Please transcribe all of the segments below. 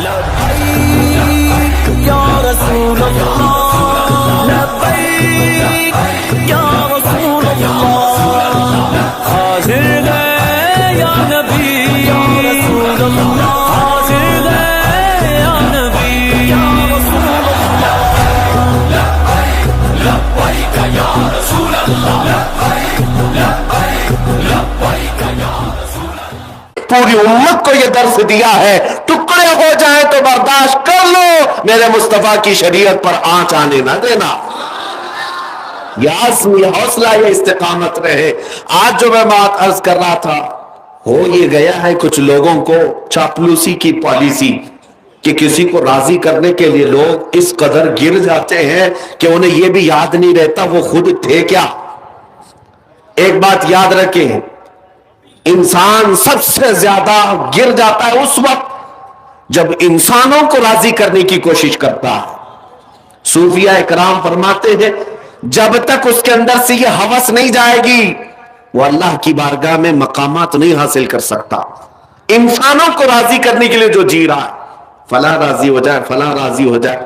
لبیک یا رسول اللہ، لبیک یا رسول اللہ، حاضر ہے یا نبی یا رسول اللہ، حاضر ہے یا نبی یا رسول اللہ، لبیک لبیک یا رسول اللہ، لبیک لبیک لبیک یا رسول اللہ۔ پوری امت کو یہ درس دیا ہے، ٹکڑے ہو جائیں تو برداشت کر لو، میرے مصطفیٰ کی شریعت پر آنچ آنے نہ دینا۔ یہ عزم، یہ حوصلہ، یہ استقامت رہے۔ آج جو میں بات عرض کر رہا تھا، ہو یہ گیا ہے کچھ لوگوں کو چاپلوسی کی پالیسی کہ کسی کو راضی کرنے کے لیے لوگ اس قدر گر جاتے ہیں کہ انہیں یہ بھی یاد نہیں رہتا وہ خود تھے کیا۔ ایک بات یاد رکھیں، انسان سب سے زیادہ گر جاتا ہے اس وقت جب انسانوں کو راضی کرنے کی کوشش کرتا ہے۔ صوفیہ اکرام فرماتے ہیں جب تک اس کے اندر سے یہ ہوس نہیں جائے گی وہ اللہ کی بارگاہ میں مقامات نہیں حاصل کر سکتا۔ انسانوں کو راضی کرنے کے لیے جو جی رہا ہے، فلاں راضی ہو جائے، فلاں راضی ہو جائے،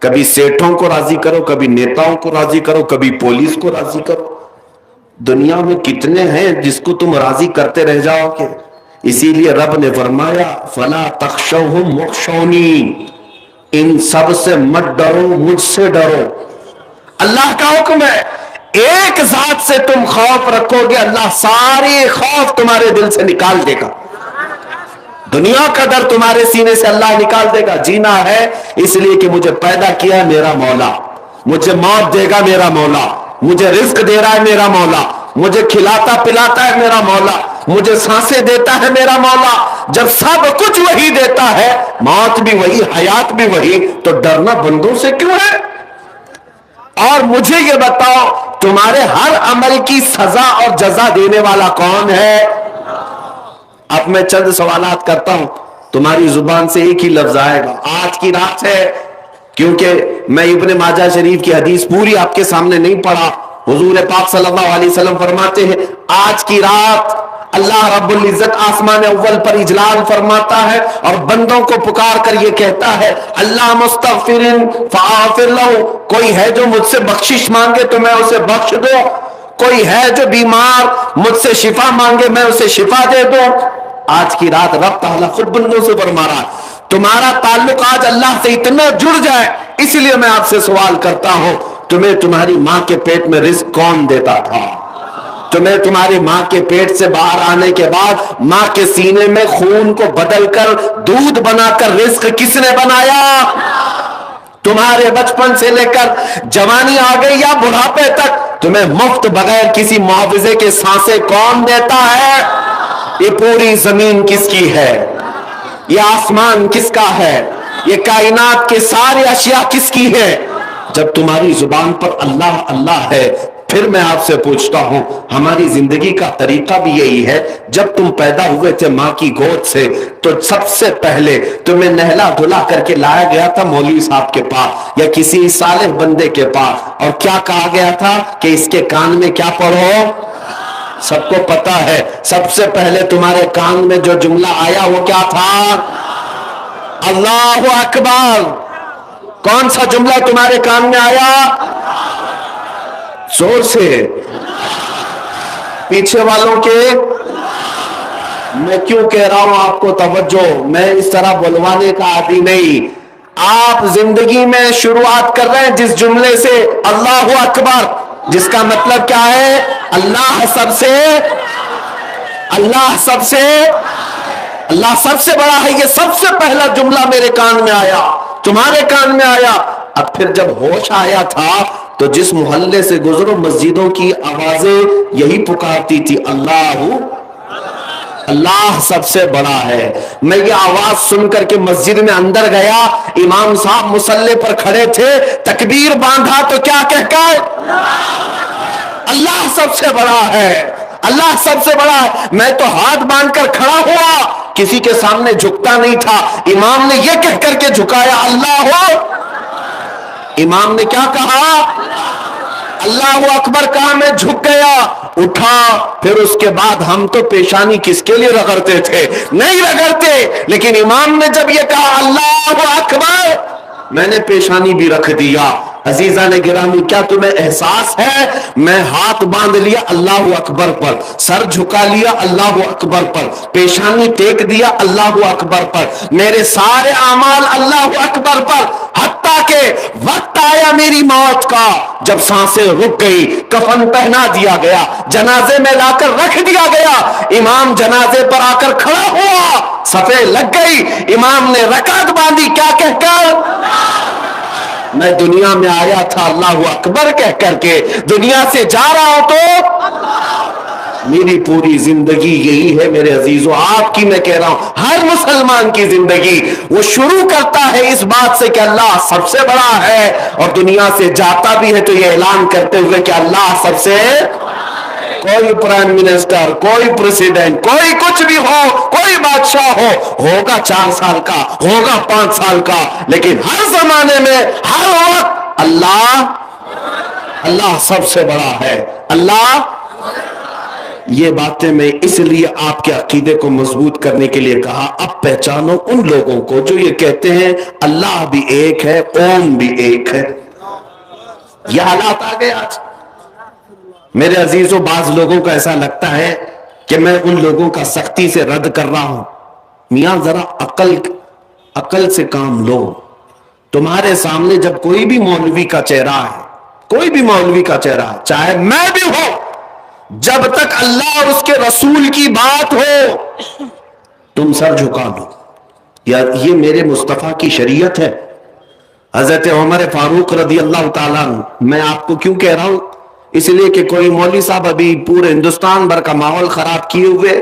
کبھی سیٹھوں کو راضی کرو، کبھی نیتاؤں کو راضی کرو، کبھی پولیس کو راضی کرو۔ دنیا میں کتنے ہیں جس کو تم راضی کرتے رہ جاؤ گے؟ اسی لیے رب نے فرمایا فلا تخشوہم واخشونی، ان سب سے مت ڈرو، مجھ سے ڈرو۔ اللہ کا حکم ہے، ایک ذات سے تم خوف رکھو گے، اللہ سارے خوف تمہارے دل سے نکال دے گا۔ دنیا کا ڈر تمہارے سینے سے اللہ نکال دے گا۔ جینا ہے اس لیے کہ مجھے پیدا کیا ہے میرا مولا، مجھے موت دے گا میرا مولا، مجھے رزق دے رہا ہے میرا مولا، مجھے کھلاتا پلاتا ہے میرا مولا، مجھے سانسیں دیتا ہے میرا مولا۔ جب سب کچھ وہی دیتا ہے، موت بھی وہی، حیات بھی وہی، تو ڈرنا بندوں سے کیوں ہے؟ اور مجھے یہ بتاؤ تمہارے ہر عمل کی سزا اور جزا دینے والا کون ہے؟ اب میں چند سوالات کرتا ہوں، تمہاری زبان سے ایک ہی لفظ آئے گا، آج کی رات ہے۔ کیونکہ میں ابن ماجہ شریف کی حدیث پوری آپ کے سامنے نہیں پڑھا، حضور پاک صلی اللہ علیہ وسلم فرماتے ہیں آج کی رات اللہ رب العزت آسمان اول پر اجلال فرماتا ہے اور بندوں کو پکار کر یہ کہتا ہے اللہ مستغفرن فاغفر لہ، کوئی ہے جو مجھ سے بخشش مانگے تو میں اسے بخش دوں، کوئی ہے جو بیمار مجھ سے شفا مانگے میں اسے شفا دے دوں۔ آج کی رات رب تعالیٰ خود بندوں سے فرما رہا ہے تمہارا تعلق آج اللہ سے اتنا جڑ جائے۔ اس لیے میں آپ سے سوال کرتا ہوں، تمہیں تمہاری ماں کے پیٹ میں رزق کون دیتا تھا؟ تمہیں تمہاری ماں کے پیٹ سے باہر آنے کے بعد ماں کے سینے میں خون کو بدل کر دودھ بنا کر رزق کس نے بنایا؟ تمہارے بچپن سے لے کر جوانی آ گئی یا بڑھاپے تک تمہیں مفت بغیر کسی معاوضے کے سانسیں کون دیتا ہے؟ یہ پوری زمین کس کی ہے؟ یہ آسمان کس کا ہے؟ یہ کائنات کے سارے اشیاء کس کی ہے؟ جب تمہاری زبان پر اللہ اللہ ہے، پھر میں آپ سے پوچھتا ہوں ہماری زندگی کا طریقہ بھی یہی ہے۔ جب تم پیدا ہوئے تھے ماں کی گود سے تو سب سے پہلے تمہیں نہلا دھلا کر کے لایا گیا تھا مولوی صاحب کے پاس یا کسی صالح بندے کے پاس، اور کیا کہا گیا تھا کہ اس کے کان میں کیا پڑھو؟ سب کو پتا ہے سب سے پہلے تمہارے کان میں جو جملہ آیا وہ کیا تھا؟ اللہ اکبر۔ کون سا جملہ تمہارے کان میں آیا؟ زور سے، پیچھے والوں کے۔ میں کیوں کہہ رہا ہوں آپ کو توجہ، میں اس طرح بلوانے کا عادی نہیں۔ آپ زندگی میں شروعات کر رہے ہیں جس جملے سے اللہ اکبر، جس کا مطلب کیا ہے؟ اللہ سب سے، اللہ سب سے، اللہ سب سے بڑا ہے۔ یہ سب سے پہلا جملہ میرے کان میں آیا، تمہارے کان میں آیا۔ اب پھر جب ہوش آیا تھا تو جس محلے سے گزرو مسجدوں کی آوازیں یہی پکارتی تھی اللہ، اللہ سب سے بڑا ہے۔ میں یہ آواز سن کر کے مسجد میں اندر گیا، امام صاحب مصلی پر کھڑے تھے، تکبیر باندھا تو کیا کہہ کر؟ اللہ سب سے بڑا ہے، اللہ سب سے بڑا ہے۔ میں تو ہاتھ باندھ کر کھڑا ہوا، کسی کے سامنے جھکتا نہیں تھا۔ امام نے یہ کہہ کر کے جھکایا اللہ ہو۔ امام نے کیا کہا؟ اللہ اکبر کہا میں جھک گیا, اٹھا. پھر اس کے بعد ہم تو پیشانی کس کے لیے رگڑتے تھے, نہیں رگڑتے, لیکن امام نے جب یہ کہا اللہ اکبر, میں نے پیشانی بھی رکھ دیا. عزیزان گرامی, کیا تمہیں احساس ہے, میں ہاتھ باندھ لیا اللہ اکبر پر, سر جھکا لیا اللہ اکبر پر, پیشانی ٹیک دیا اللہ اکبر پر, میرے سارے اعمال اللہ اکبر پر, حتیٰ کہ وقت آیا میری موت کا, جب سانسیں رک گئی, کفن پہنا دیا گیا, جنازے میں لا کر رکھ دیا گیا, امام جنازے پر آ کر کھڑا ہوا, صفیں لگ گئی, امام نے رکعت باندھی, کیا کہہ کر, میں دنیا میں آیا تھا اللہ اکبر کہہ کر کے, دنیا سے جا رہا ہوں تو میری پوری زندگی یہی ہے میرے عزیزوں, آپ کی میں کہہ رہا ہوں, ہر مسلمان کی زندگی وہ شروع کرتا ہے اس بات سے کہ اللہ سب سے بڑا ہے, اور دنیا سے جاتا بھی ہے تو یہ اعلان کرتے ہوئے کہ اللہ سب سے, کوئی پرائم منسٹر, کوئی پریزیڈنٹ, کوئی کچھ بھی ہو, کوئی بادشاہ ہو, ہوگا 4 سال کا, ہوگا 5 سال کا, لیکن ہر زمانے میں ہر وقت اللہ, اللہ سب سے بڑا ہے, اللہ. یہ باتیں میں اس لیے آپ کے عقیدے کو مضبوط کرنے کے لیے کہا. اب پہچانو ان لوگوں کو جو یہ کہتے ہیں اللہ بھی ایک ہے, اوم بھی ایک ہے. یہ حالات آ گئے آج میرے عزیزوں. بعض لوگوں کو ایسا لگتا ہے کہ میں ان لوگوں کا سختی سے رد کر رہا ہوں. میاں ذرا عقل سے کام لو. تمہارے سامنے جب کوئی بھی مولوی کا چہرہ ہے, کوئی بھی مولوی کا چہرہ ہے, چاہے میں بھی ہوں, جب تک اللہ اور اس کے رسول کی بات ہو تم سر جھکا لو. یہ میرے مصطفیٰ کی شریعت ہے. حضرت عمر فاروق رضی اللہ تعالیٰ عنہ, میں آپ کو کیوں کہہ رہا ہوں, اس لیے کہ کوئی مولوی صاحب ابھی پورے ہندوستان بھر کا ماحول خراب کیے ہوئے,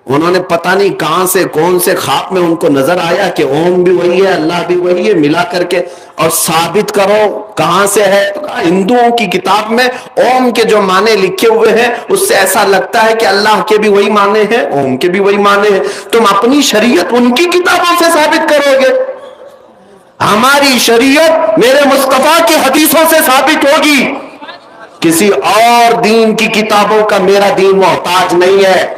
انہوں نے پتہ نہیں کہاں سے کون سے خواب میں ان کو نظر آیا کہ اوم بھی وہی ہے, اللہ بھی وہی ہے, ملا کر کے اور ثابت کرو کہاں سے ہے. تو کہا ہندوؤں کی کتاب میں اوم کے جو معنی لکھے ہوئے ہیں اس سے ایسا لگتا ہے کہ اللہ کے بھی وہی معنی ہیں, اوم کے بھی وہی معنی ہیں. تم اپنی شریعت ان کی کتابوں سے ثابت کرو گے, ہماری شریعت میرے مصطفیٰ کی حدیثوں سے ثابت ہوگی. کسی اور دین کی کتابوں کا میرا دین محتاج نہیں ہے.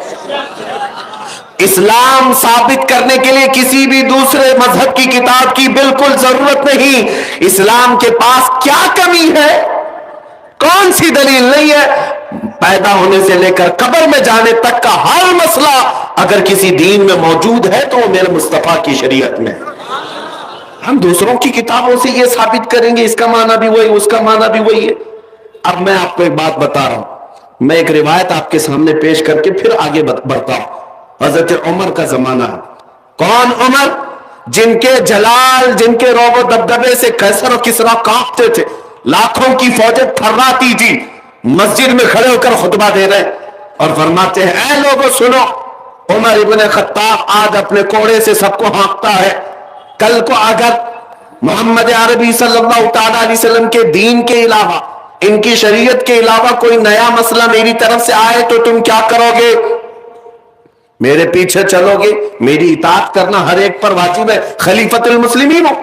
اسلام ثابت کرنے کے لیے کسی بھی دوسرے مذہب کی کتاب کی بالکل ضرورت نہیں. اسلام کے پاس کیا کمی ہے, کون سی دلیل نہیں ہے. پیدا ہونے سے لے کر قبر میں جانے تک کا ہر مسئلہ اگر کسی دین میں موجود ہے تو وہ میرے مصطفیٰ کی شریعت میں. ہم دوسروں کی کتابوں سے یہ ثابت کریں گے اس کا معنی بھی وہی, اس کا معنی بھی وہی ہے. اب میں آپ کو ایک بات بتا رہا ہوں, میں ایک روایت آپ کے سامنے پیش کر کے پھر آگے بڑھتا ہوں. حضرت عمر کا زمانہ ہے. کون عمر؟ جن کے جلال, جن کے روب و دبدبے سے قیصر و کسریٰ کانپتے تھے, لاکھوں کی فوجیں تھراتی تھی, مسجد میں کھڑے ہو کر خطبہ دے رہے اور فرماتے ہیں اے لوگوں سنو, عمر ابن خطاب آج اپنے کوڑے سے سب کو ہانکتا ہے, کل کو اگر محمد عربی صلی اللہ تعالی علیہ وسلم کے دین کے علاوہ, ان کی شریعت کے علاوہ کوئی نیا مسئلہ میری طرف سے آئے تو تم کیا کرو گے؟ میرے پیچھے چلو گے؟ میری اطاعت کرنا ہر ایک پر واجب ہے, خلیفۃ المسلمین ہو.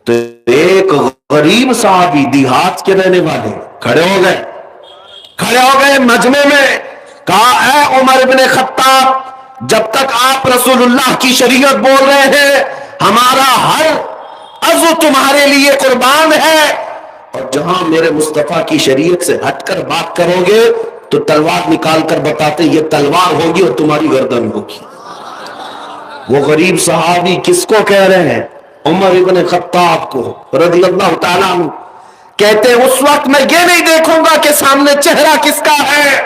تو ایک غریب صحابی دیہات کے رہنے والے کھڑے ہو گئے مجمع میں, کہا اے عمر ابن خطاب, جب تک آپ رسول اللہ کی شریعت بول رہے ہیں ہمارا ہر عضو تمہارے لیے قربان ہے, اور جہاں میرے مصطفیٰ کی شریعت سے ہٹ کر بات کرو گے تو تلوار نکال کر بتاتے یہ تلوار ہوگی اور تمہاری گردن ہوگی. وہ غریب صحابی کس کو کہہ رہے ہیں؟ عمر ابن خطاب کو رضی اللہ تعالیٰ عنہ. کہتے ہیں اس وقت میں یہ نہیں دیکھوں گا کہ سامنے چہرہ کس کا ہے,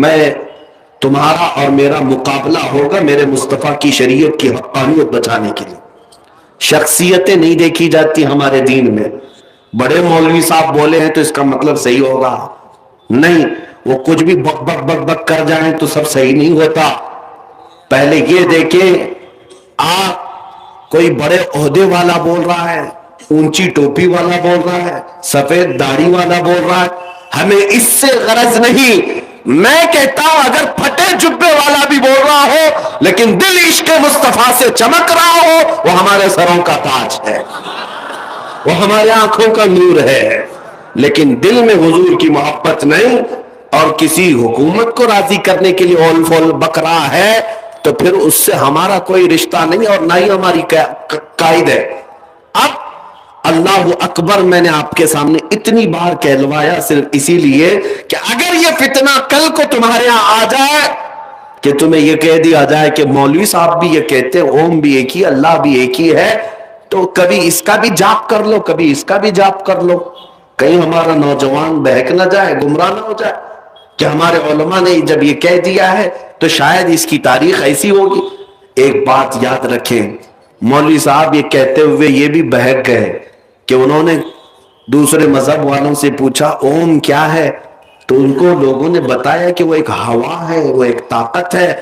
میں تمہارا اور میرا مقابلہ ہوگا میرے مصطفیٰ کی شریعت کی حقانیت بچانے کے لیے. شخصیتیں نہیں دیکھی جاتی ہمارے دین میں. بڑے مولوی صاحب بولے ہیں تو اس کا مطلب صحیح ہوگا نہیں, وہ کچھ بھی بک بک بک بک کر جائیں تو سب صحیح نہیں ہوتا. پہلے یہ دیکھیں آپ کوئی بڑے عہدے والا بول رہا ہے, اونچی ٹوپی والا بول رہا ہے, سفید داڑھی والا بول رہا ہے, ہمیں اس سے غرض نہیں. میں کہتا ہوں اگر پھٹے جبے والا بھی بول رہا ہو لیکن دل عشق مصطفیٰ سے چمک رہا ہو, وہ ہمارے سروں کا تاج ہے, وہ ہمارے آنکھوں کا نور ہے. لیکن دل میں حضور کی محبت نہیں اور کسی حکومت کو راضی کرنے کے لیے اول فول بکرا ہے تو پھر اس سے ہمارا کوئی رشتہ نہیں اور نہ ہی ہماری قائد ہے. اب اللہ اکبر میں نے آپ کے سامنے اتنی بار کہلوایا صرف اسی لیے کہ اگر یہ فتنہ کل کو تمہارے ہاں آ جائے کہ تمہیں یہ کہہ دیا جائے کہ مولوی صاحب بھی یہ کہتے ہیں اوم بھی ایک ہی اللہ بھی ایک ہی ہے، تو کبھی اس کا بھی جاپ کر لو کبھی اس کا بھی جاپ کر لو، کہیں ہمارا نوجوان بہک نہ جائے گمراہ نہ ہو جائے کہ ہمارے علماء نے جب یہ کہہ دیا ہے تو شاید اس کی تاریخ ایسی ہوگی. ایک بات یاد رکھیں، مولوی صاحب یہ کہتے ہوئے یہ بھی بہک گئے کہ انہوں نے دوسرے مذہب والوں سے پوچھا اوم کیا ہے، تو ان کو لوگوں نے بتایا کہ وہ ایک ہوا ہے، وہ ایک طاقت ہے.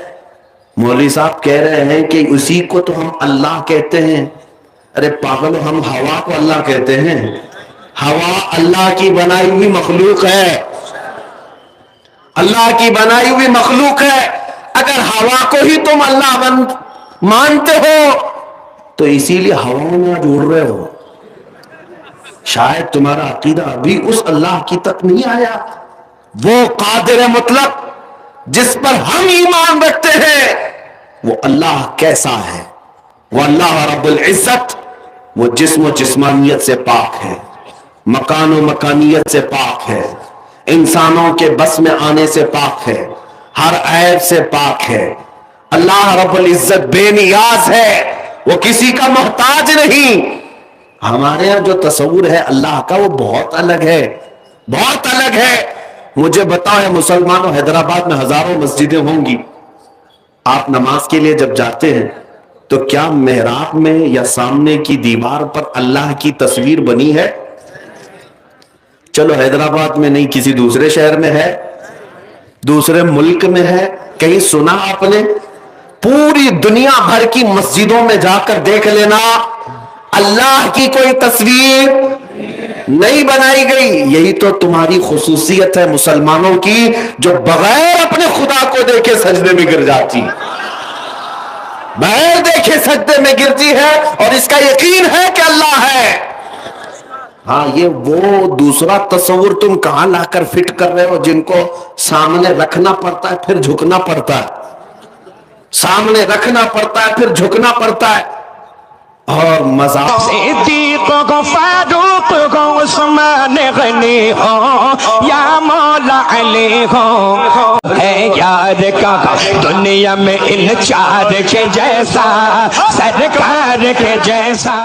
مولوی صاحب کہہ رہے ہیں کہ اسی کو تو ہم اللہ کہتے ہیں. ارے پاگل، ہم ہوا کو اللہ کہتے ہیں؟ ہوا اللہ کی بنائی ہوئی مخلوق ہے، اللہ کی بنائی ہوئی مخلوق ہے. اگر ہوا کو ہی تم اللہ مانتے ہو تو اسی لیے ہواؤں میں جوڑ رہے ہو. شاید تمہارا عقیدہ ابھی اس اللہ کی تک نہیں آیا. وہ قادر مطلق جس پر ہم ایمان رکھتے ہیں وہ اللہ کیسا ہے؟ وہ اللہ رب العزت، وہ جسم و جسمانیت سے پاک ہے، مکان و مکانیت سے پاک ہے، انسانوں کے بس میں آنے سے پاک ہے، ہر عیب سے پاک ہے. اللہ رب العزت بے نیاز ہے، وہ کسی کا محتاج نہیں. ہمارے یہاں جو تصور ہے اللہ کا وہ بہت الگ ہے، بہت الگ ہے. مجھے بتاؤ مسلمانوں، حیدرآباد میں ہزاروں مسجدیں ہوں گی، آپ نماز کے لیے جب جاتے ہیں تو کیا محراب میں یا سامنے کی دیوار پر اللہ کی تصویر بنی ہے؟ چلو حیدرآباد میں نہیں، کسی دوسرے شہر میں ہے، دوسرے ملک میں ہے، کہیں سنا آپ نے؟ پوری دنیا بھر کی مسجدوں میں جا کر دیکھ لینا، اللہ کی کوئی تصویر نہیں بنائی گئی. یہی تو تمہاری خصوصیت ہے مسلمانوں کی، جو بغیر اپنے خدا کو دیکھے سجدے میں گر جاتی، بغیر دیکھے سجدے میں گرتی ہے اور اس کا یقین ہے کہ اللہ ہے. ہاں، یہ وہ دوسرا تصور تم کہاں لا کر فٹ کر رہے ہو جن کو سامنے رکھنا پڑتا ہے پھر جھکنا پڑتا ہے، سامنے رکھنا پڑتا ہے پھر جھکنا پڑتا ہے. اور مذاق صدیق کو فاروق کو عثمان غنی ہو یا مولا علی ہو، ہے یار کا دنیا میں ان چار کے جیسا، سرکار کے جیسا.